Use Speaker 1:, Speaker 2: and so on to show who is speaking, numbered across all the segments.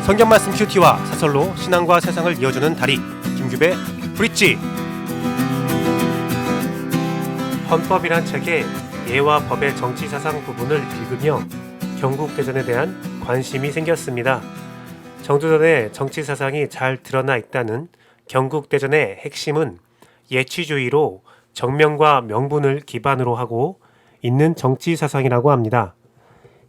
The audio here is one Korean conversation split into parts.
Speaker 1: 성경 말씀 큐티와 사설로 신앙과 세상을 이어주는 다리 김규배 브릿지. 헌법이란 책의 예와 법의 정치 사상 부분을 읽으며 경국대전에 대한 관심이 생겼습니다. 정두전의 정치 사상이 잘 드러나 있다는 경국대전의 핵심은 예치주의로 정명과 명분을 기반으로 하고 있는 정치 사상이라고 합니다.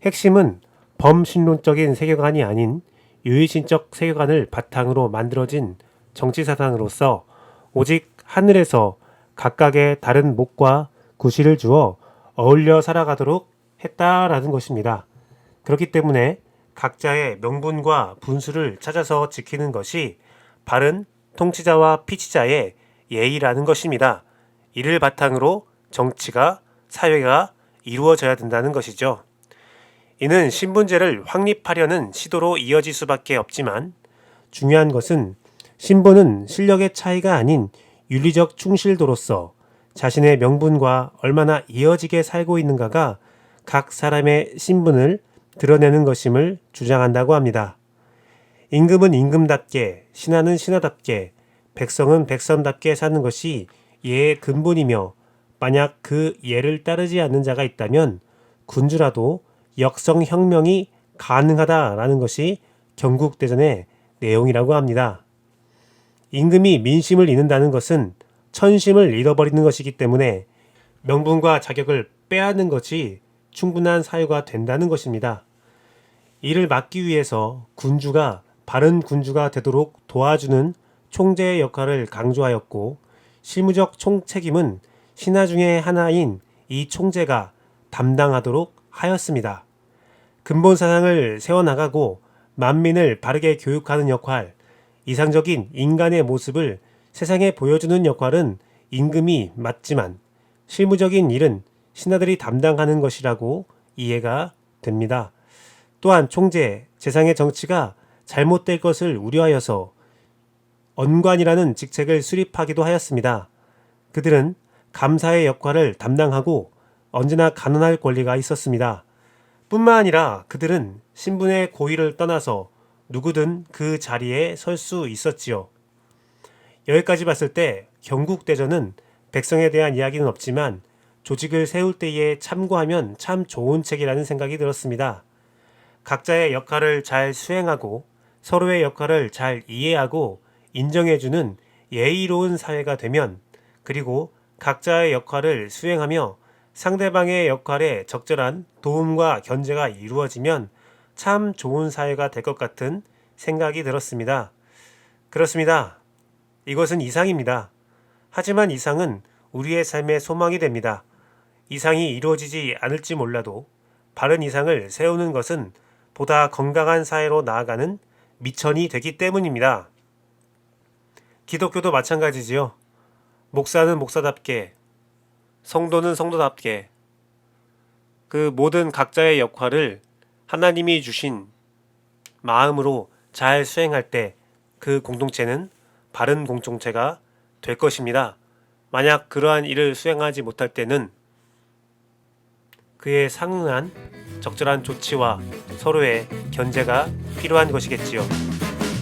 Speaker 1: 핵심은 범신론적인 세계관이 아닌 유의신적 세계관을 바탕으로 만들어진 정치 사상으로서 오직 하늘에서 각각의 다른 목과 구실을 주어 어울려 살아가도록 했다라는 것입니다. 그렇기 때문에 각자의 명분과 분수를 찾아서 지키는 것이 바른 통치자와 피치자의 예의라는 것입니다. 이를 바탕으로 정치가, 사회가 이루어져야 된다는 것이죠. 이는 신분제를 확립하려는 시도로 이어질 수밖에 없지만 중요한 것은 신분은 실력의 차이가 아닌 윤리적 충실도로서 자신의 명분과 얼마나 이어지게 살고 있는가가 각 사람의 신분을 드러내는 것임을 주장한다고 합니다. 임금은 임금답게, 신하는 신하답게, 백성은 백성답게 사는 것이 예의 근본이며 만약 그 예를 따르지 않는 자가 있다면 군주라도 역성혁명이 가능하다라는 것이 경국대전의 내용이라고 합니다. 임금이 민심을 잃는다는 것은 천심을 잃어버리는 것이기 때문에 명분과 자격을 빼앗는 것이 충분한 사유가 된다는 것입니다. 이를 막기 위해서 군주가 바른 군주가 되도록 도와주는 총재의 역할을 강조하였고 실무적 총책임은 신하 중의 하나인 이 총재가 담당하도록 하였습니다. 근본 사상을 세워나가고 만민을 바르게 교육하는 역할, 이상적인 인간의 모습을 세상에 보여주는 역할은 임금이 맡지만 실무적인 일은 신하들이 담당하는 것이라고 이해가 됩니다. 또한 총재, 재상의 정치가 잘못될 것을 우려하여서 언관이라는 직책을 수립하기도 하였습니다. 그들은 감사의 역할을 담당하고 언제나 간언할 권리가 있었습니다. 뿐만 아니라 그들은 신분의 고의를 떠나서 누구든 그 자리에 설 수 있었지요. 여기까지 봤을 때 경국대전은 백성에 대한 이야기는 없지만 조직을 세울 때에 참고하면 참 좋은 책이라는 생각이 들었습니다. 각자의 역할을 잘 수행하고 서로의 역할을 잘 이해하고 인정해주는 예의로운 사회가 되면, 그리고 각자의 역할을 수행하며 상대방의 역할에 적절한 도움과 견제가 이루어지면 참 좋은 사회가 될 것 같은 생각이 들었습니다. 그렇습니다. 이것은 이상입니다. 하지만 이상은 우리의 삶의 소망이 됩니다. 이상이 이루어지지 않을지 몰라도 바른 이상을 세우는 것은 보다 건강한 사회로 나아가는 미천이 되기 때문입니다. 기독교도 마찬가지지요. 목사는 목사답게, 성도는 성도답게 그 모든 각자의 역할을 하나님이 주신 마음으로 잘 수행할 때 그 공동체는 바른 공동체가 될 것입니다. 만약 그러한 일을 수행하지 못할 때는 그에 상응한 적절한 조치와 서로의 견제가 필요한 것이겠지요.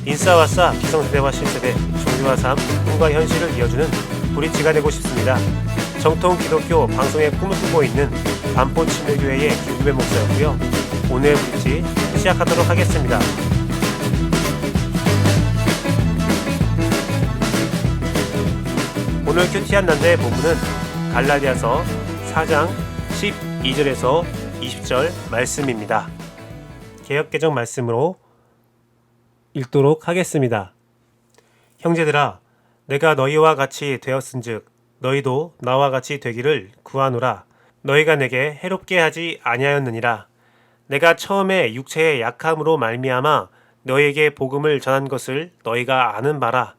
Speaker 1: 인싸와 싸, 기성세대와 신세대, 종교와 삶, 꿈과 현실을 이어주는 브릿지가 되고 싶습니다. 정통 기독교 방송에 꿈을 꾸고 있는 반포 침례교회의 김규배 목사였고요. 오늘 브릿지 시작하도록 하겠습니다. 오늘 큐티한 난자의 본문은 갈라디아서 4장 12절에서 20절 말씀입니다. 개역개정 말씀으로 읽도록 하겠습니다. 형제들아, 내가 너희와 같이 되었은즉 너희도 나와 같이 되기를 구하노라. 너희가 내게 해롭게 하지 아니하였느니라. 내가 처음에 육체의 약함으로 말미암아 너희에게 복음을 전한 것을 너희가 아는 바라.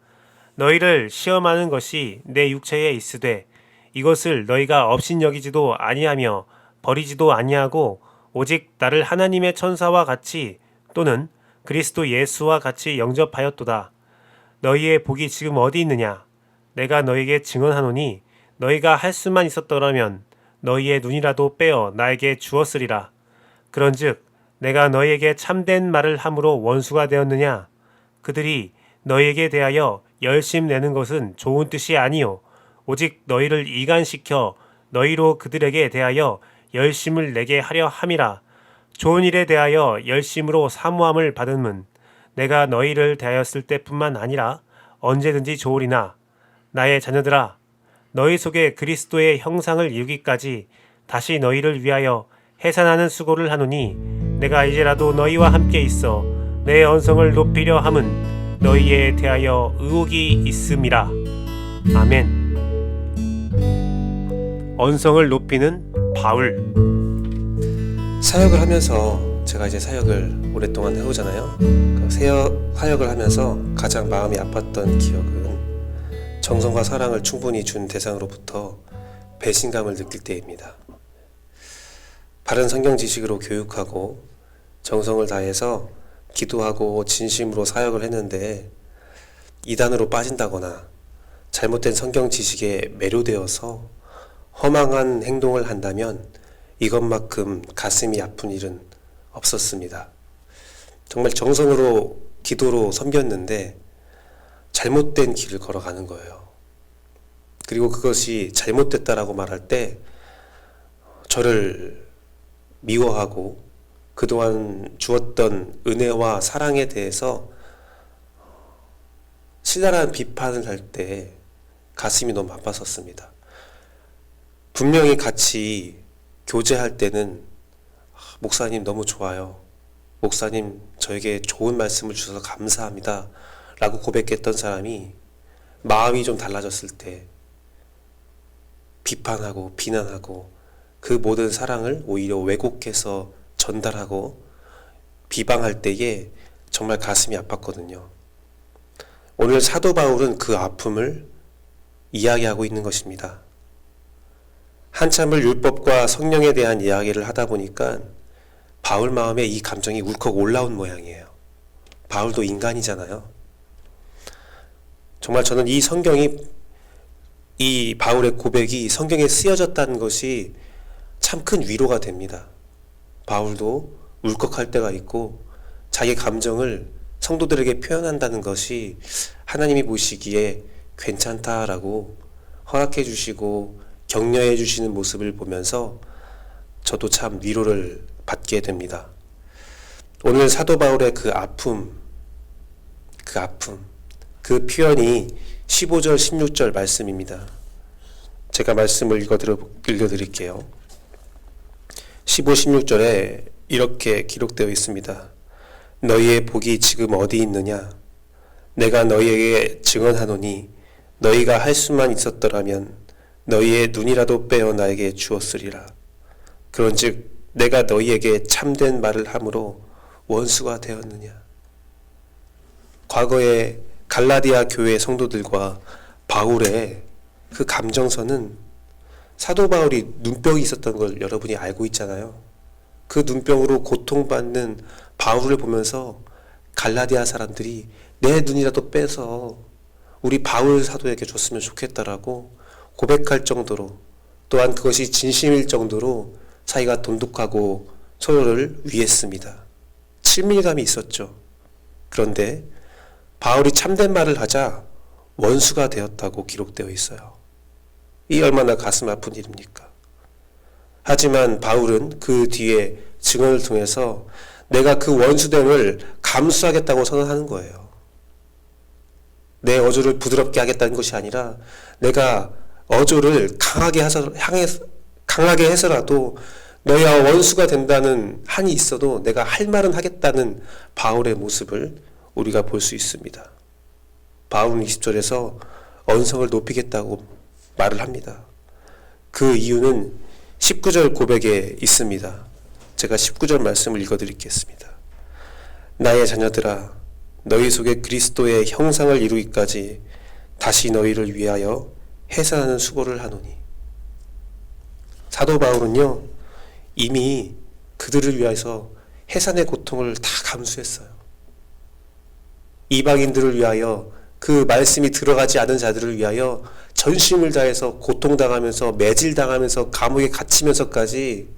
Speaker 1: 너희를 시험하는 것이 내 육체에 있으되 이것을 너희가 업신여기지도 아니하며 버리지도 아니하고 오직 나를 하나님의 천사와 같이 또는 그리스도 예수와 같이 영접하였도다. 너희의 복이 지금 어디 있느냐? 내가 너희에게 증언하노니 너희가 할 수만 있었더라면 너희의 눈이라도 빼어 나에게 주었으리라. 그런즉 내가 너희에게 참된 말을 함으로 원수가 되었느냐? 그들이 너희에게 대하여 열심 내는 것은 좋은 뜻이 아니요 오직 너희를 이간시켜 너희로 그들에게 대하여 열심을 내게 하려 함이라. 좋은 일에 대하여 열심으로 사모함을 받음은 내가 너희를 대하였을 때뿐만 아니라 언제든지 좋으리나. 나의 자녀들아, 너희 속에 그리스도의 형상을 이루기까지 다시 너희를 위하여 해산하는 수고를 하노니 내가 이제라도 너희와 함께 있어 내 언성을 높이려 함은 너희에 대하여 의혹이 있음이라. 아멘. 언성을 높이는 바울.
Speaker 2: 사역을 하면서 제가 이제 사역을 오랫동안 해오잖아요. 사역을 하면서 가장 마음이 아팠던 기억은 정성과 사랑을 충분히 준 대상으로부터 배신감을 느낄 때입니다. 바른 성경 지식으로 교육하고 정성을 다해서 기도하고 진심으로 사역을 했는데 이단으로 빠진다거나 잘못된 성경 지식에 매료되어서 허망한 행동을 한다면 이것만큼 가슴이 아픈 일은 없었습니다. 정말 정성으로 기도로 섬겼는데 잘못된 길을 걸어가는 거예요. 그리고 그것이 잘못됐다라고 말할 때 저를 미워하고 그동안 주었던 은혜와 사랑에 대해서 신랄한 비판을 할 때 가슴이 너무 아팠었습니다. 분명히 같이 교제할 때는 목사님 너무 좋아요. 목사님 저에게 좋은 말씀을 주셔서 감사합니다. 라고 고백했던 사람이 마음이 좀 달라졌을 때 비판하고 비난하고 그 모든 사랑을 오히려 왜곡해서 전달하고 비방할 때에 정말 가슴이 아팠거든요. 오늘 사도 바울은 그 아픔을 이야기하고 있는 것입니다. 한참을 율법과 성령에 대한 이야기를 하다 보니까 바울 마음에 이 감정이 울컥 올라온 모양이에요. 바울도 인간이잖아요. 정말 저는 이 성경이, 이 바울의 고백이 성경에 쓰여졌다는 것이 참 큰 위로가 됩니다. 바울도 울컥할 때가 있고 자기 감정을 성도들에게 표현한다는 것이 하나님이 보시기에 괜찮다라고 허락해 주시고 격려해 주시는 모습을 보면서 저도 참 위로를 받게 됩니다. 오늘 사도 바울의 그 아픔, 그 표현이 15절, 16절 말씀입니다. 제가 말씀을 읽어드릴게요. 15, 16절에 이렇게 기록되어 있습니다. 너희의 복이 지금 어디 있느냐? 내가 너희에게 증언하노니 너희가 할 수만 있었더라면 너희의 눈이라도 빼어 나에게 주었으리라. 그런즉 내가 너희에게 참된 말을 함으로 원수가 되었느냐? 과거에 갈라디아 교회 성도들과 바울의 그 감정선은 사도 바울이 눈병이 있었던 걸 여러분이 알고 있잖아요. 그 눈병으로 고통받는 바울을 보면서 갈라디아 사람들이 내 눈이라도 빼서 우리 바울 사도에게 줬으면 좋겠다라고 고백할 정도로, 또한 그것이 진심일 정도로 사이가 돈독하고 서로를 위했습니다. 친밀감이 있었죠. 그런데 바울이 참된 말을 하자 원수가 되었다고 기록되어 있어요. 이 얼마나 가슴 아픈 일입니까? 하지만 바울은 그 뒤에 증언을 통해서 내가 그 원수됨을 감수하겠다고 선언하는 거예요. 내 어조를 부드럽게 하겠다는 것이 아니라 내가 어조를 강하게 해서라도 너희와 원수가 된다는 한이 있어도 내가 할 말은 하겠다는 바울의 모습을 우리가 볼 수 있습니다. 바울은 20절에서 언성을 높이겠다고 말을 합니다. 그 이유는 19절 고백에 있습니다. 제가 19절 말씀을 읽어드리겠습니다. 나의 자녀들아, 너희 속에 그리스도의 형상을 이루기까지 다시 너희를 위하여 해산하는 수고를 하노니. 사도 바울은요, 이미 그들을 위해서 해산의 고통을 다 감수했어요. 이방인들을 위하여, 그 말씀이 들어가지 않은 자들을 위하여 전심을 다해서 고통당하면서 매질당하면서 감옥에 갇히면서까지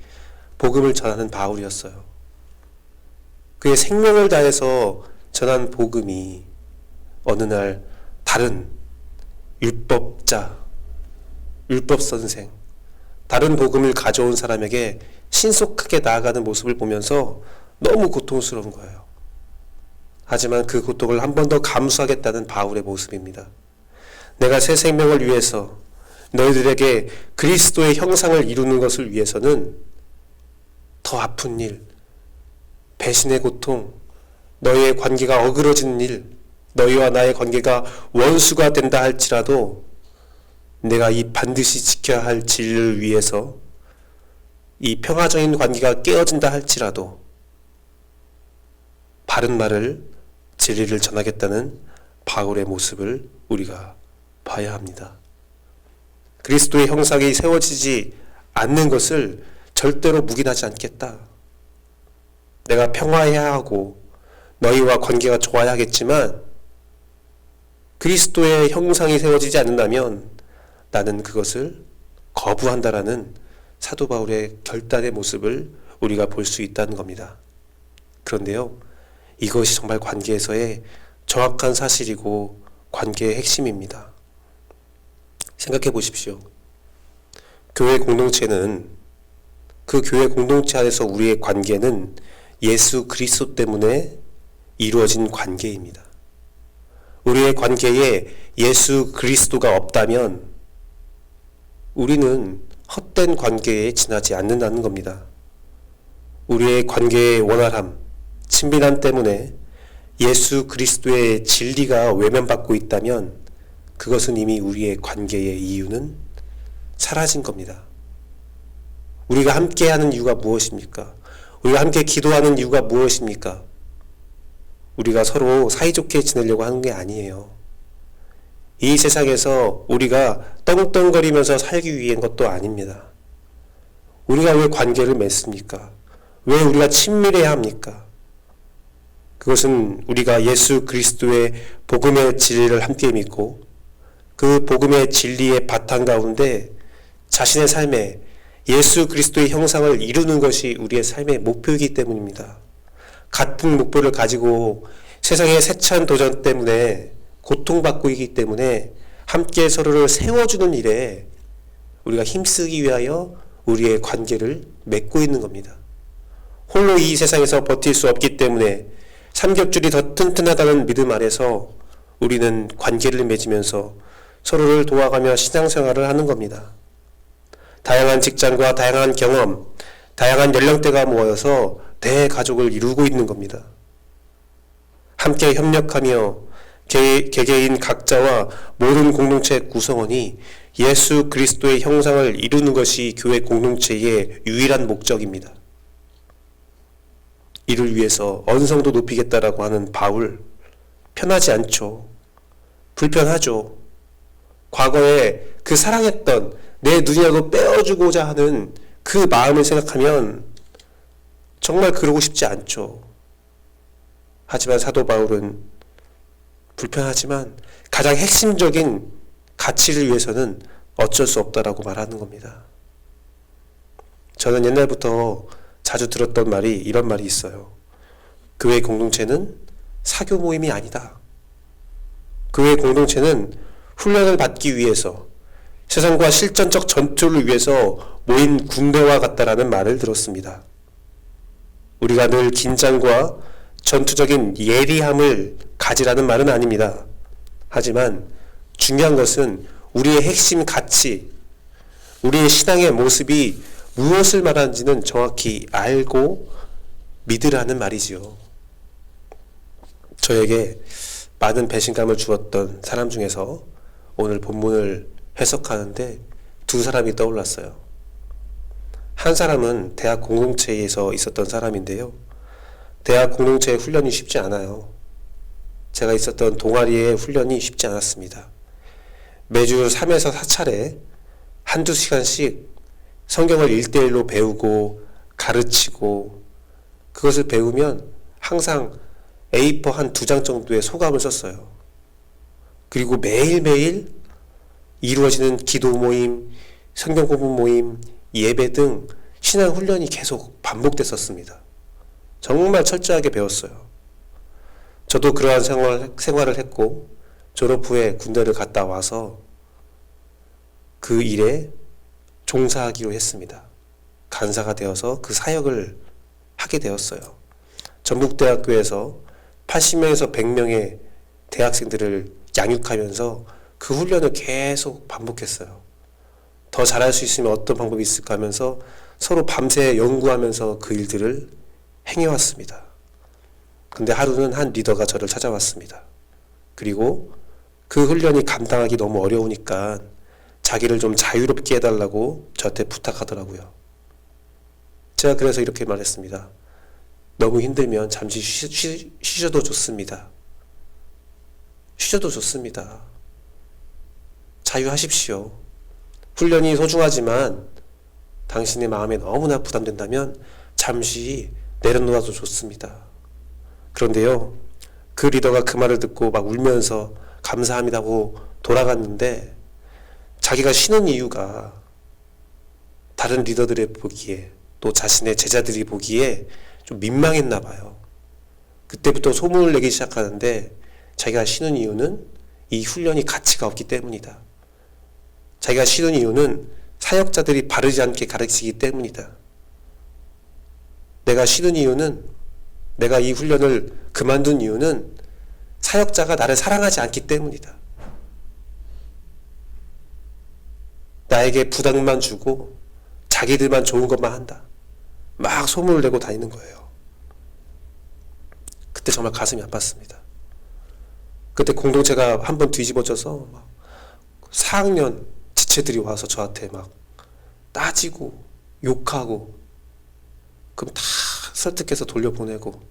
Speaker 2: 복음을 전하는 바울이었어요. 그의 생명을 다해서 전한 복음이 어느 날 다른 율법자, 율법 선생, 다른 복음을 가져온 사람에게 신속하게 나아가는 모습을 보면서 너무 고통스러운 거예요. 하지만 그 고통을 한 번 더 감수하겠다는 바울의 모습입니다. 내가 새 생명을 위해서 너희들에게 그리스도의 형상을 이루는 것을 위해서는 더 아픈 일, 배신의 고통, 너희의 관계가 어그러지는 일, 너희와 나의 관계가 원수가 된다 할지라도 내가 이 반드시 지켜야 할 진리를 위해서 이 평화적인 관계가 깨어진다 할지라도 바른 말을, 진리를 전하겠다는 바울의 모습을 우리가 봐야 합니다. 그리스도의 형상이 세워지지 않는 것을 절대로 묵인하지 않겠다. 내가 평화해야 하고 너희와 관계가 좋아야 하겠지만 그리스도의 형상이 세워지지 않는다면 나는 그것을 거부한다라는 사도 바울의 결단의 모습을 우리가 볼 수 있다는 겁니다. 그런데요, 이것이 정말 관계에서의 정확한 사실이고 관계의 핵심입니다. 생각해 보십시오. 교회 공동체는, 그 교회 공동체 안에서 우리의 관계는 예수 그리스도 때문에 이루어진 관계입니다. 우리의 관계에 예수 그리스도가 없다면 우리는 헛된 관계에 지나지 않는다는 겁니다. 우리의 관계의 원활함, 친밀함 때문에 예수 그리스도의 진리가 외면받고 있다면 그것은 이미 우리의 관계의 이유는 사라진 겁니다. 우리가 함께하는 이유가 무엇입니까? 우리가 함께 기도하는 이유가 무엇입니까? 우리가 서로 사이좋게 지내려고 하는 게 아니에요. 이 세상에서 우리가 떵떵거리면서 살기 위한 것도 아닙니다. 우리가 왜 관계를 맺습니까? 왜 우리가 친밀해야 합니까? 그것은 우리가 예수 그리스도의 복음의 진리를 함께 믿고 그 복음의 진리의 바탕 가운데 자신의 삶에 예수 그리스도의 형상을 이루는 것이 우리의 삶의 목표이기 때문입니다. 같은 목표를 가지고 세상의 세찬 도전 때문에 고통받고 있기 때문에 함께 서로를 세워주는 일에 우리가 힘쓰기 위하여 우리의 관계를 맺고 있는 겁니다. 홀로 이 세상에서 버틸 수 없기 때문에 삼겹줄이 더 튼튼하다는 믿음 아래서 우리는 관계를 맺으면서 서로를 도와가며 신앙생활을 하는 겁니다. 다양한 직장과 다양한 경험, 다양한 연령대가 모여서 대가족을 이루고 있는 겁니다. 함께 협력하며 개개인 각자와 모든 공동체 구성원이 예수 그리스도의 형상을 이루는 것이 교회 공동체의 유일한 목적입니다. 이를 위해서 언성도 높이겠다라고 하는 바울, 편하지 않죠. 불편하죠. 과거에 그 사랑했던 내 눈이라도 빼어주고자 하는 그 마음을 생각하면 정말 그러고 싶지 않죠. 하지만 사도 바울은 불편하지만 가장 핵심적인 가치를 위해서는 어쩔 수 없다라고 말하는 겁니다. 저는 옛날부터 자주 들었던 말이 이런 말이 있어요. 교회 공동체는 사교 모임이 아니다. 교회 공동체는 훈련을 받기 위해서 세상과 실전적 전투를 위해서 모인 군대와 같다라는 말을 들었습니다. 우리가 늘 긴장과 전투적인 예리함을 가지라는 말은 아닙니다. 하지만 중요한 것은 우리의 핵심 가치, 우리의 신앙의 모습이 무엇을 말하는지는 정확히 알고 믿으라는 말이지요. 저에게 많은 배신감을 주었던 사람 중에서 오늘 본문을 해석하는데 두 사람이 떠올랐어요. 한 사람은 대학 공동체에서 있었던 사람인데요. 대학 공동체의 훈련이 쉽지 않아요. 제가 있었던 동아리의 훈련이 쉽지 않았습니다. 매주 3에서 4차례 한두 시간씩 성경을 1대1로 배우고 가르치고 그것을 배우면 항상 A4 한 2장 정도의 소감을 썼어요. 그리고 매일매일 이루어지는 기도 모임, 성경 공부 모임, 예배 등 신앙 훈련이 계속 반복됐었습니다. 정말 철저하게 배웠어요. 저도 그러한 생활을 했고 졸업 후에 군대를 갔다 와서 그 일에 종사하기로 했습니다. 간사가 되어서 그 사역을 하게 되었어요. 전북대학교에서 80명에서 100명의 대학생들을 양육하면서 그 훈련을 계속 반복했어요. 더 잘할 수 있으면 어떤 방법이 있을까 하면서 서로 밤새 연구하면서 그 일들을 행해왔습니다. 근데 하루는 한 리더가 저를 찾아왔습니다. 그리고 그 훈련이 감당하기 너무 어려우니까 자기를 좀 자유롭게 해달라고 저한테 부탁하더라고요. 제가 그래서 이렇게 말했습니다. 너무 힘들면 잠시 쉬셔도 좋습니다. 쉬셔도 좋습니다. 자유하십시오. 훈련이 소중하지만 당신의 마음에 너무나 부담된다면 잠시 내려놓아도 좋습니다. 그런데요, 그 리더가 그 말을 듣고 막 울면서 감사합니다 하고 돌아갔는데 자기가 쉬는 이유가 다른 리더들의 보기에 또 자신의 제자들이 보기에 좀 민망했나 봐요. 그때부터 소문을 내기 시작하는데 자기가 쉬는 이유는 이 훈련이 가치가 없기 때문이다. 자기가 쉬는 이유는 사역자들이 바르지 않게 가르치기 때문이다. 내가 쉬는 이유는, 내가 이 훈련을 그만둔 이유는 사역자가 나를 사랑하지 않기 때문이다. 나에게 부담만 주고 자기들만 좋은 것만 한다. 막 소문을 내고 다니는 거예요. 그때 정말 가슴이 아팠습니다. 그때 공동체가 한번 뒤집어져서 막 4학년 지체들이 와서 저한테 막 따지고 욕하고 그럼 다 설득해서 돌려보내고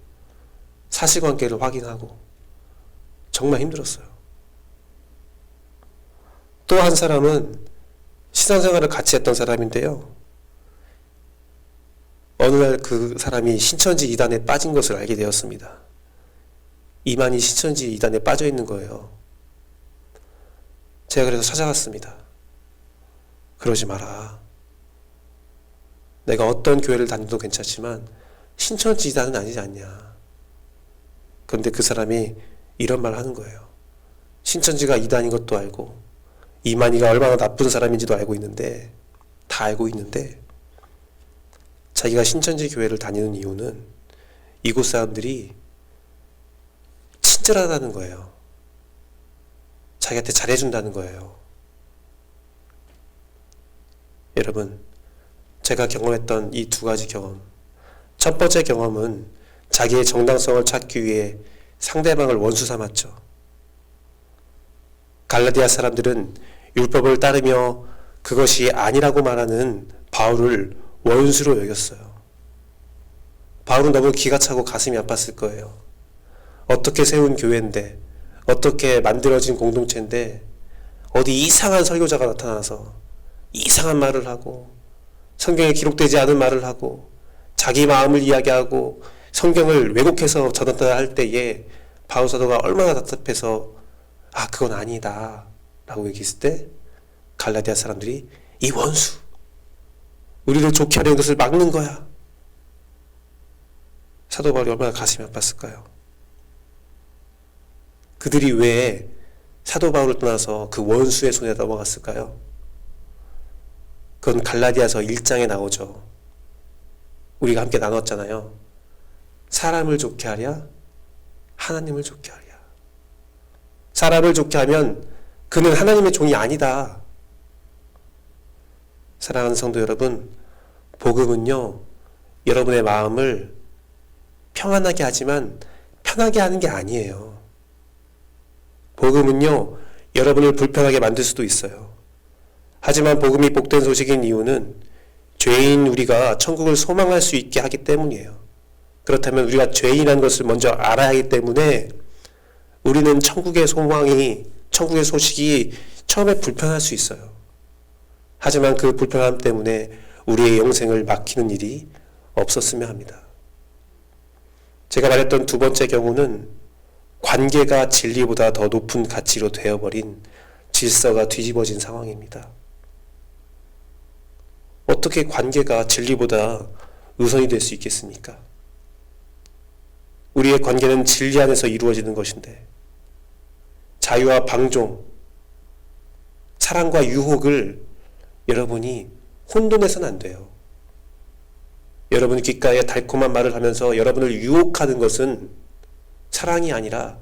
Speaker 2: 사실관계를 확인하고 정말 힘들었어요. 또 한 사람은 신앙생활을 같이 했던 사람인데요. 어느 날 그 사람이 신천지 이단에 빠진 것을 알게 되었습니다. 이만희 신천지 이단에 빠져 있는 거예요. 제가 그래서 찾아갔습니다. 그러지 마라. 내가 어떤 교회를 다녀도 괜찮지만 신천지 이단은 아니지 않냐. 그런데 그 사람이 이런 말을 하는 거예요. 신천지가 이단인 것도 알고 이만희가 얼마나 나쁜 사람인지도 알고 있는데, 다 알고 있는데 자기가 신천지 교회를 다니는 이유는 이곳 사람들이 친절하다는 거예요. 자기한테 잘해준다는 거예요. 여러분, 제가 경험했던 이 두 가지 경험, 첫 번째 경험은 자기의 정당성을 찾기 위해 상대방을 원수 삼았죠. 갈라디아 사람들은 율법을 따르며 그것이 아니라고 말하는 바울을 원수로 여겼어요. 바울은 너무 기가 차고 가슴이 아팠을 거예요. 어떻게 세운 교회인데, 어떻게 만들어진 공동체인데 어디 이상한 설교자가 나타나서 이상한 말을 하고 성경에 기록되지 않은 말을 하고 자기 마음을 이야기하고 성경을 왜곡해서 전할 때에 바울 사도가 얼마나 답답해서 그건 아니다 라고 얘기했을 때 갈라디아 사람들이 이 원수, 우리를 좋게 하려는 것을 막는 거야. 사도 바울이 얼마나 가슴이 아팠을까요? 그들이 왜 사도 바울을 떠나서 그 원수의 손에 넘어갔을까요? 그건 갈라디아서 1장에 나오죠. 우리가 함께 나눴잖아요. 사람을 좋게 하랴, 하나님을 좋게 하랴. 사람을 좋게 하면 그는 하나님의 종이 아니다. 사랑하는 성도 여러분, 복음은요, 여러분의 마음을 평안하게 하지만 편하게 하는 게 아니에요. 복음은요, 여러분을 불편하게 만들 수도 있어요. 하지만 복음이 복된 소식인 이유는 죄인 우리가 천국을 소망할 수 있게 하기 때문이에요. 그렇다면 우리가 죄인이라는 것을 먼저 알아야 하기 때문에 우리는 천국의 소식이 처음에 불편할 수 있어요. 하지만 그 불편함 때문에 우리의 영생을 막히는 일이 없었으면 합니다. 제가 말했던 두 번째 경우는 관계가 진리보다 더 높은 가치로 되어버린 질서가 뒤집어진 상황입니다. 어떻게 관계가 진리보다 우선이 될 수 있겠습니까? 우리의 관계는 진리 안에서 이루어지는 것인데 자유와 방종, 사랑과 유혹을 여러분이 혼돈해서는 안 돼요. 여러분 귓가에 달콤한 말을 하면서 여러분을 유혹하는 것은 사랑이 아니라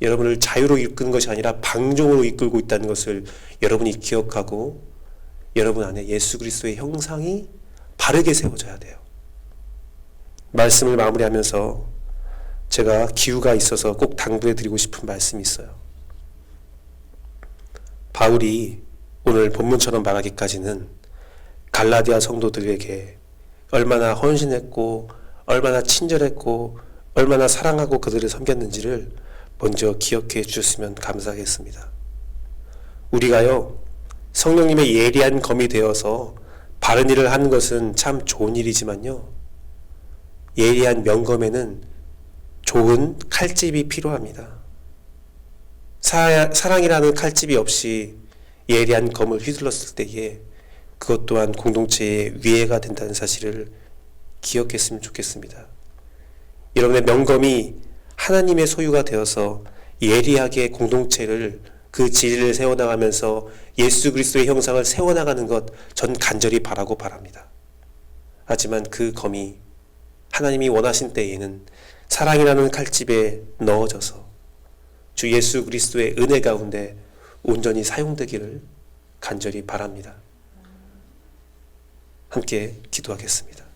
Speaker 2: 여러분을 자유로 이끄는 것이 아니라 방종으로 이끌고 있다는 것을 여러분이 기억하고 여러분 안에 예수 그리스도의 형상이 바르게 세워져야 돼요. 말씀을 마무리하면서 제가 기후가 있어서 꼭 당부해 드리고 싶은 말씀이 있어요. 바울이 오늘 본문처럼 말하기까지는 갈라디아 성도들에게 얼마나 헌신했고 얼마나 친절했고 얼마나 사랑하고 그들을 섬겼는지를 먼저 기억해 주셨으면 감사하겠습니다. 우리가요, 성령님의 예리한 검이 되어서 바른 일을 하는 것은 참 좋은 일이지만요, 예리한 명검에는 좋은 칼집이 필요합니다. 사랑이라는 칼집이 없이 예리한 검을 휘둘렀을 때에 그것 또한 공동체의 위해가 된다는 사실을 기억했으면 좋겠습니다. 여러분의 명검이 하나님의 소유가 되어서 예리하게 공동체를 그 진리를 세워나가면서 예수 그리스도의 형상을 세워나가는 것 전 간절히 바라고 바랍니다. 하지만 그 검이 하나님이 원하신 때에는 사랑이라는 칼집에 넣어져서 주 예수 그리스도의 은혜 가운데 온전히 사용되기를 간절히 바랍니다. 함께 기도하겠습니다.